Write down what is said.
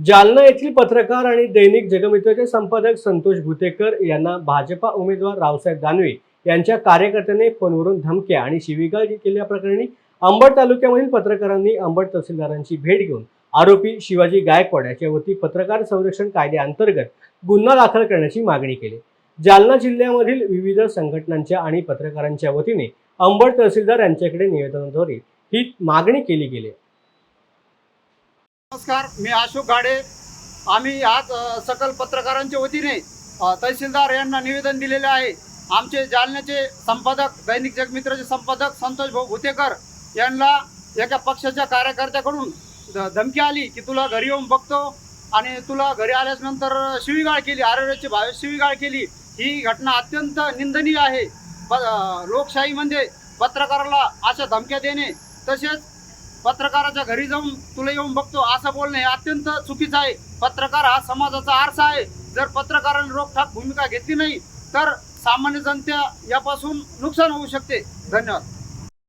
जालना येथील पत्रकार आणि दैनिक जगमित्रचे संपादक संतोष भुतेकर यांना भाजपा उमेदवार रावसाहेब दानवे यांच्या कार्यकर्त्यांनी फोनवरून धमक्या आणि शिवीगाळ केल्याप्रकरणी अंबड तालुक्यामधील पत्रकारांनी अंबड तहसीलदारांची भेट घेऊन आरोपी शिवाजी गायकवाड याच्यावरती पत्रकार संरक्षण कायद्याअंतर्गत गुन्हा दाखल करण्याची मागणी केली। जालना जिल्ह्यामधील विविध संघटनांच्या आणि पत्रकारांच्या वतीने अंबड तहसीलदार यांच्याकडे निवेदनाद्वारे ही मागणी केली गेली। नमस्कार, मी अशोक गाडे। आम्ही आज सकल पत्रकारांच्या वतीने तहसीलदार यांना निवेदन दिलेले आहे। आमचे जालन्याचे संपादक दैनिक जगमित्रचे संपादक संतोष भाऊ भुतेकर यांना एका पक्षाच्या कार्यकर्त्याकडून धमकी आली की तुला घरी येऊन बघतो आणि तुला घरी आल्यानंतर शिवीगाळ केली, आरोग्याची भावे शिवीगाळ केली। ही घटना अत्यंत निंदनीय आहे। लोकशाहीमध्ये पत्रकाराला अशा धमक्या देणे तसेच पत्रकाराच्या घरी जाऊन तुला येऊन बघतो असं बोलणे हे अत्यंत चुकीचं आहे। पत्रकार हा समाजाचा आरसा आहे। जर पत्रकारांनी रोखठाक भूमिका घेतली नाही तर सामान्य जनता यापासून नुकसान होऊ शकते। धन्यवाद।